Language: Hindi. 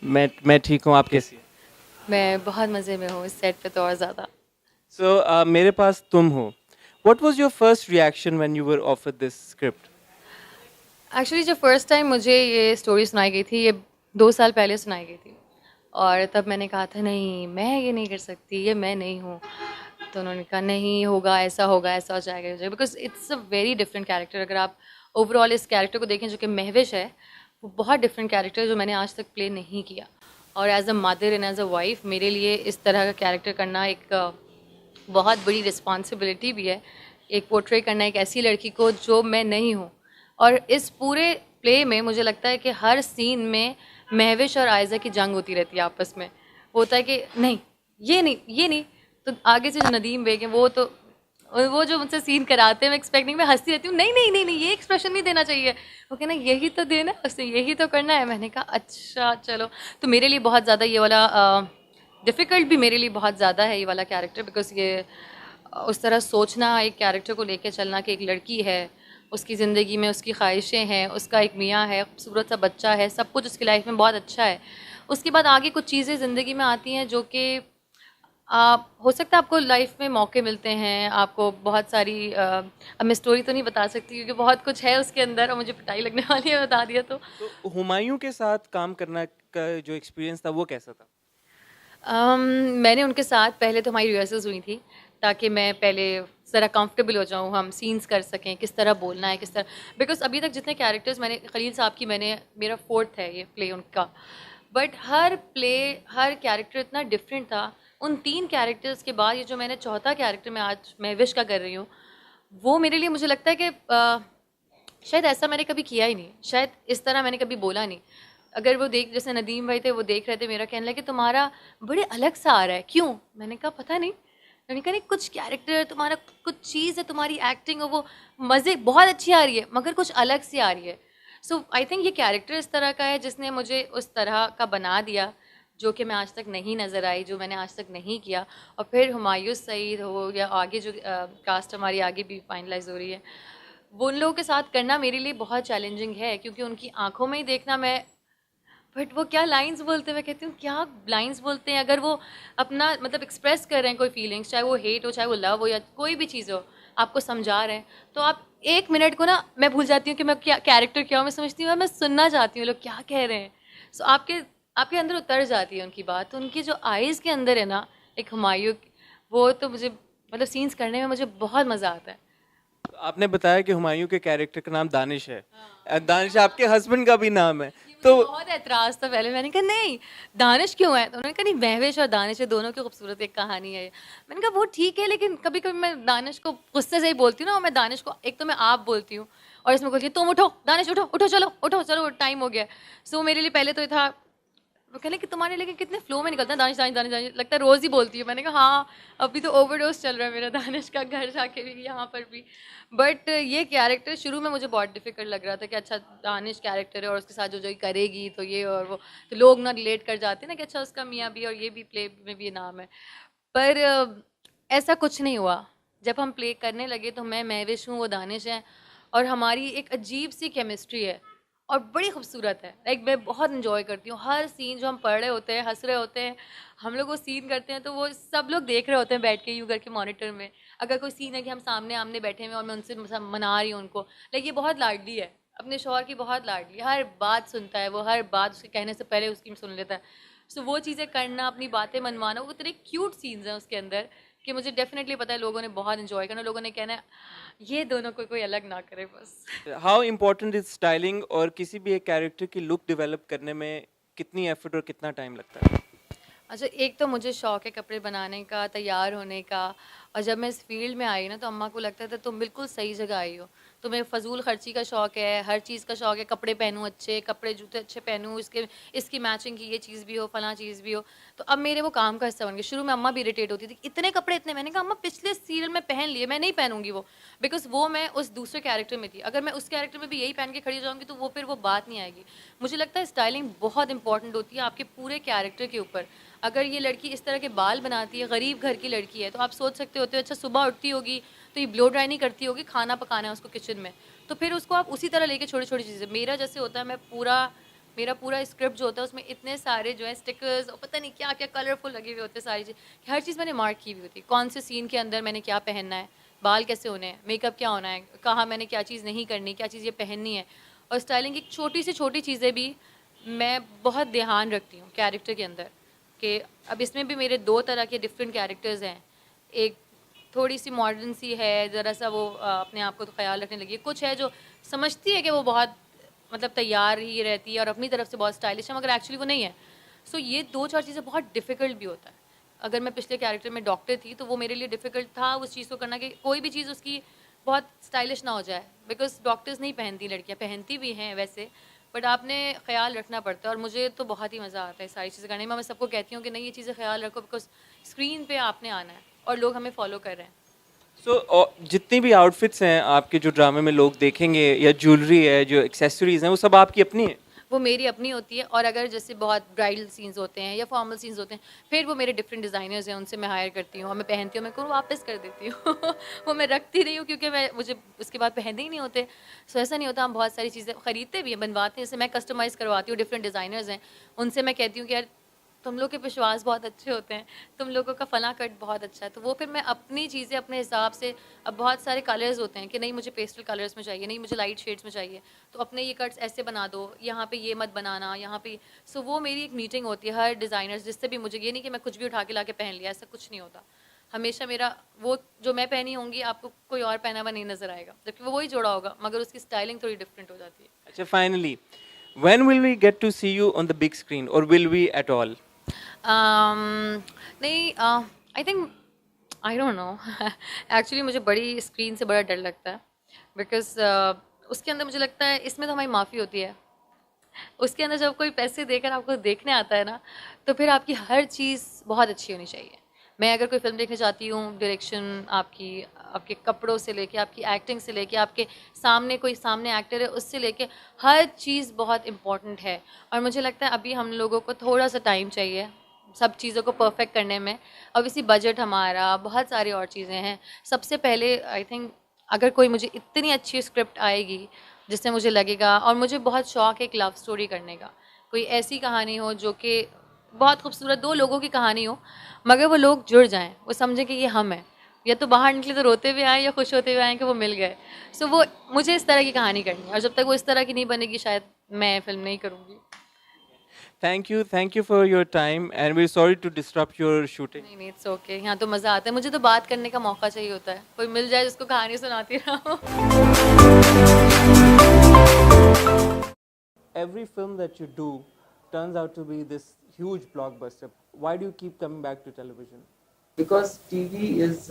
मैं ठीक हूँ, आप कैसी हैं? मैं बहुत मज़े में हूँ इस सेट पे तो और ज़्यादा। सो मेरे पास तुम हो। What was your first reaction when you were offered this script? Actually जब फर्स्ट टाइम मुझे ये स्टोरी सुनाई गई थी, ये 2 साल पहले सुनाई गई थी और तब मैंने कहा था नहीं, मैं ये नहीं कर सकती, ये मैं नहीं हूँ। तो उन्होंने कहा नहीं होगा, ऐसा हो जाएगा, because it's a very different character. अगर आप ओवरऑल इस कैरेक्टर को देखें जो कि महविश है, वो बहुत डिफरेंट कैरेक्टर है जो मैंने आज तक प्ले नहीं किया। और as a mother and as a wife मेरे लिए इस तरह का कैरेक्टर करना एक बहुत बड़ी रिस्पॉन्सिबिलिटी भी है। एक पोर्ट्रे करना एक ऐसी लड़की को जो मैं नहीं हूँ। और इस पूरे प्ले में मुझे लगता है कि हर सीन में महविश और आयज़ा की जंग होती रहती है आपस में। होता है कि नहीं, ये नहीं। तो आगे से जो नदीम बेग हैं वो जो मुझसे सीन कराते हैं, मैं एक्सपेक्टिंग में हँसती रहती हूँ, नहीं, ये एक्सप्रेशन नहीं देना चाहिए। वो कहना यही तो देना है, उसने यही तो करना है। मैंने कहा अच्छा चलो। तो मेरे लिए बहुत ज़्यादा ये वाला डिफ़िकल्ट भी मेरे लिए बहुत ज़्यादा है ये वाला कैरेक्टर, बिकॉज़ ये उस तरह सोचना, एक कैरेक्टर को लेके चलना कि एक लड़की है, उसकी ज़िंदगी में उसकी ख्वाहिशें हैं, उसका एक मियाँ है, खूबसूरत सा बच्चा है, सब कुछ उसकी लाइफ में बहुत अच्छा है। उसके बाद आगे कुछ चीज़ें ज़िंदगी में आती हैं जो कि हो सकता है आपको लाइफ में मौके मिलते हैं, आपको बहुत सारी अब मैं स्टोरी तो नहीं बता सकती क्योंकि बहुत कुछ है उसके अंदर और मुझे पिटाई लगने वाली है बता दिया तो। तो हुमायूं के साथ काम करना का जो एक्सपीरियंस था वो कैसा था? अम, मैंने उनके साथ पहले तो हमारी रिहर्सल्स हुई थी ताकि मैं पहले ज़रा कंफर्टेबल हो जाऊँ, हम सीन्स कर सकें, किस तरह बोलना है, किस तरह। बिकॉज़ अभी तक जितने कैरेक्टर्स मैंने खलील साहब की मैंने मेरा फोर्थ है ये प्ले उनका, but her play her character इतना डिफरेंट था। उन 3 कैरेक्टर्स के बाद ये जो मैंने चौथा कैरेक्टर मैं आज महविश का कर रही हूँ, वो मेरे लिए मुझे लगता है कि शायद ऐसा मैंने कभी किया ही नहीं, शायद इस तरह मैंने कभी बोला नहीं। अगर वो देख जैसे नदीम भाई थे वो देख रहे थे मेरा, कहने लगे तुम्हारा बड़े अलग सा आ रहा है, क्यों? मैंने कहा पता नहीं। मैंने कहा नहीं, कुछ कैरेक्टर तुम्हारा, कुछ चीज़ है, तुम्हारी एक्टिंग और वो मज़े बहुत अच्छी आ रही है मगर कुछ अलग सी आ रही है। सो आई थिंक ये कैरेक्टर इस तरह का है जिसने मुझे उस तरह का बना दिया जो कि मैं आज तक नहीं नज़र आई, जो मैंने आज तक नहीं किया। और फिर हुमायूं सईद हो या आगे जो कास्ट हमारी आगे भी फाइनलाइज हो रही है, वो उन लोगों के साथ करना मेरे लिए बहुत चैलेंजिंग है क्योंकि उनकी आंखों में ही देखना मैं, बट वो क्या लाइंस बोलते हैं, मैं कहती हूँ क्या लाइंस बोलते हैं। अगर वो अपना मतलब एक्सप्रेस कर रहे हैं कोई फीलिंग्स, चाहे वो हेट हो, चाहे वो लव हो या कोई भी चीज़ हो, आपको समझा रहे हैं, तो आप 1 मिनट को ना मैं भूल जाती हूँ कि मैं क्या कैरेक्टर क्या हूँ, मैं समझती हूँ मैं सुनना चाहती हूँ लोग क्या कह रहे हैं। सो आपके आपके अंदर उतर जाती है उनकी बात। तो उनकी जो आइज़ के अंदर है ना एक हुमायूं, वो तो मुझे मतलब सीन्स करने में मुझे बहुत मज़ा आता है। तो आपने बताया कि हुमायूं के कैरेक्टर का नाम दानिश है। दानिश आपके हस्बैंड का भी नाम है। ये मुझे तो बहुत ऐतराज़ था पहले, मैंने कहा नहीं, दानिश क्यों है? तो उन्होंने कहा नहीं, महविश और दानिश है, दोनों की खूबसूरत एक कहानी है ये। मैंने कहा वो ठीक है, लेकिन कभी-कभी मैं दानिश को गुस्से से ही बोलती हूँ ना, और मैं दानिश को एक तो मैं आप बोलती हूँ और इसमें बोलती हूँ तुम उठो, दानिश उठो, उठो चलो, उठो चलो टाइम हो गया है। सो मेरे लिए पहले तो ये था, वो कहने कि तुम्हारे लेकिन कितने फ्लो में निकलता है दानिश दानिश दानिश दानिश, लगता है रोज़ ही बोलती है। मैंने कहा हाँ, अभी तो ओवरडोज चल रहा है मेरा दानिश का, घर जाके भी यहाँ पर भी। बट ये कैरेक्टर शुरू में मुझे बहुत डिफिकल्ट लग रहा था कि अच्छा दानिश कैरेक्टर है और उसके साथ जो जो ये करेगी तो ये और वो, तो लोग ना रिलेट कर जाते हैं ना कि अच्छा उसका मियाँ भी और ये भी प्ले में भी ये नाम है। पर ऐसा कुछ नहीं हुआ। जब हम प्ले करने लगे तो मैं महविश हूँ, वो दानिश है, और हमारी एक अजीब सी केमिस्ट्री है और बड़ी खूबसूरत है। लाइक मैं बहुत इंजॉय करती हूँ हर सीन, जो हम पढ़ रहे होते हैं, हंस रहे होते हैं, हम लोग वो सीन करते हैं तो वो सब लोग देख रहे होते हैं बैठ के यूँ करके मॉनिटर में। अगर कोई सीन है कि हम सामने आमने बैठे हुए और मैं उनसे मना रही हूँ उनको, लाइक ये बहुत लाडली है, अपने शौहर की बहुत लाडली है, हर बात सुनता है वो, हर बात उसके कहने से पहले उसकी सुन लेता है। सो वो चीज़ें करना, अपनी बातें मनवाना, वो इतने क्यूट सीन्स हैं उसके अंदर कि मुझे डेफिनेटली पता है लोगों ने बहुत इंजॉय करना, लोगों ने कहना है ये दोनों को कोई अलग ना करे बस। हाउ इम्पोर्टेंट इज स्टाइलिंग, और किसी भी एक कैरेक्टर की लुक डेवलप करने में कितनी एफर्ट और कितना टाइम लगता है? अच्छा, एक तो मुझे शौक है कपड़े बनाने का, तैयार होने का। और जब मैं इस फील्ड में आई ना तो अम्मा को लगता था तुम बिल्कुल सही जगह आई हो। तुम्हें फजूल खर्ची का शौक है, हर चीज़ का शौक है, कपड़े पहनूँ अच्छे, कपड़े जूते अच्छे पहनूँ, इसके इसकी मैचिंग की ये चीज़ भी हो, फलां चीज़ भी हो। तो अब मेरे वो काम का हिस्सा बन गया। शुरू में अम्मा भी इरिटेट होती थी, इतने कपड़े इतने। मैंने कहा अम्मा पिछले सीरियल में पहन लिए, मैं नहीं पहनूंगी वो, बिकॉज वो मैं उस दूसरे कैरेक्टर में थी। अगर मैं उस कैरेक्टर में भी यही पहन के खड़ी हो जाऊंगी तो वो फिर वो बात नहीं आएगी। मुझे लगता है स्टाइलिंग बहुत इंपॉर्टेंट होती है आपके पूरे कैरेक्टर के ऊपर। अगर ये लड़की इस तरह के बाल बनाती है, गरीब घर की लड़की है, तो आप सोच सकते होते हो अच्छा सुबह उठती होगी तो ये ब्लो ड्राई नहीं करती होगी, खाना पकाना है उसको किचन में, तो फिर उसको आप उसी तरह लेके छोटी छोटी चीज़ें, मेरा जैसे होता है मैं पूरा मेरा पूरा स्क्रिप्ट जो होता है उसमें इतने सारे जो है स्टिकर्स और पता नहीं क्या क्या कलरफुल लगे हुए होते हैं सारी चीज़, हर चीज़ मैंने मार्क की हुई होती है, कौन से सीन के अंदर मैंने क्या पहनना है, बाल कैसे होने हैं, मेकअप क्या होना है, कहाँ मैंने क्या चीज़ नहीं करनी, क्या चीज़ ये पहननी है। और स्टाइलिंग की छोटी से छोटी चीज़ें भी मैं बहुत ध्यान रखती हूँ कैरेक्टर के अंदर, कि अब इसमें भी मेरे 2 तरह के डिफरेंट कैरेक्टर्स हैं। एक थोड़ी सी मॉडर्न सी है, ज़रा सा वो अपने आप को तो ख्याल रखने लगी है, कुछ है जो समझती है कि वो बहुत मतलब तैयार ही रहती है और अपनी तरफ से बहुत स्टाइलिश है, मगर एक्चुअली वो नहीं है। सो ये 2-4 चीज़ें बहुत डिफ़िकल्ट भी होता है। अगर मैं पिछले कैरेक्टर में डॉक्टर थी तो वो मेरे लिए डिफ़िकल्ट था उस चीज़ को करना कि कोई भी चीज़ उसकी बहुत स्टाइलिश ना हो जाए, बिकॉज़ डॉक्टर्स नहीं पहनती, लड़कियाँ पहनती भी हैं वैसे, बट आपने ख़्याल रखना पड़ता है और मुझे तो बहुत ही मज़ा आता है सारी चीज़ें करने में। मैं सबको कहती हूँ कि नहीं, ये चीज़ें ख़्याल रखो, बिकॉज़ स्क्रीन पे आपने आना है और लोग हमें फ़ॉलो कर रहे हैं। सो जितनी भी आउटफिट्स हैं आपके जो ड्रामे में लोग देखेंगे, या ज्वेलरी है, जो एक्सेसरीज हैं, वो सब आपकी अपनी है? वो मेरी अपनी होती है, और अगर जैसे बहुत ब्राइडल सीन्स होते हैं या फॉर्मल सीन्स होते हैं, फिर वो मेरे डिफरेंट डिज़ाइनर्स हैं, उनसे मैं हायर करती हूँ और मैं पहनती हूँ, मैं को वापस कर देती हूँ वो मैं रखती नहीं हूँ क्योंकि मैं मुझे उसके बाद पहनने ही नहीं होते। सो ऐसा नहीं होता, हम बहुत सारी चीज़ें ख़रीदते भी हैं, बनवाते हैं, जैसे मैं कस्टमाइज़ करवाती हूँ, डिफरेंट डिज़ाइनर्स हैं, उनसे मैं कहती हूँ कि यार तुम लोग के विश्वास बहुत अच्छे होते हैं, तुम लोगों का फलां कट बहुत अच्छा है, तो वो फिर मैं अपनी चीज़ें अपने हिसाब से, अब बहुत सारे कलर्स होते हैं कि नहीं मुझे पेस्टल कलर्स में चाहिए, नहीं मुझे लाइट शेड्स में चाहिए, तो अपने ये कट्स ऐसे बना दो, यहाँ पे ये मत बनाना, यहाँ पे। सो वो मेरी एक मीटिंग होती है हर डिज़ाइनर्स, जिससे भी मुझे, ये नहीं कि मैं कुछ भी उठा के ला के पहन लिया, ऐसा कुछ नहीं होता। हमेशा मेरा वो जो मैं पहनी होंगी आपको कोई और पहना हुआ नहीं नज़र आएगा, जबकि वो वही जोड़ा होगा, मगर उसकी स्टाइलिंग थोड़ी डिफरेंट हो जाती है। अच्छा, finally, when will we get to see you on the big screen, और विल वी एट ऑल? नहीं, I think, I don't know actually मुझे बड़ी स्क्रीन से बड़ा डर लगता है, बिकॉज उसके अंदर मुझे लगता है इसमें तो हमारी माफ़ी होती है, उसके अंदर जब कोई पैसे देकर आपको देखने आता है ना, तो फिर आपकी हर चीज़ बहुत अच्छी होनी चाहिए। मैं अगर कोई फ़िल्म देखने जाती हूँ, डायरेक्शन आपकी, आपके कपड़ों से लेके, आपकी एक्टिंग से लेके, आपके सामने कोई सामने एक्टर है उससे लेके, हर चीज़ बहुत इम्पॉर्टेंट है। और मुझे लगता है अभी हम लोगों को थोड़ा सा टाइम चाहिए सब चीज़ों को परफेक्ट करने में। ऑब्वियसली बजट हमारा, बहुत सारी और चीज़ें हैं। सबसे पहले आई थिंक अगर कोई मुझे इतनी अच्छी स्क्रिप्ट आएगी जिससे मुझे लगेगा, और मुझे बहुत शौक है एक लव स्टोरी करने का, कोई ऐसी कहानी हो जो कि बहुत खूबसूरत, 2 लोगों की कहानी हो, मगर वो लोग जुड़ जाएं, वो समझें कि ये हम हैं, या तो बाहर निकले तो रोते हुए आए या खुश होते हुए आए कि वो मिल गए। सो वो मुझे इस तरह की कहानी करनी है, और जब तक वो इस तरह की नहीं बनेगी शायद मैं फिल्म नहीं करूँगी। Thank you for your time, and we sorry to disturb your shooting. नहीं नहीं, इट्स ओके, यहाँ तो मज़ा आता है, मुझे तो बात करने का मौका चाहिए होता है, कोई मिल जाए जिसको कहानी सुनाती रहो Every film that you do turns out to be this huge blockbuster. Why do you keep coming back to television? Because TV is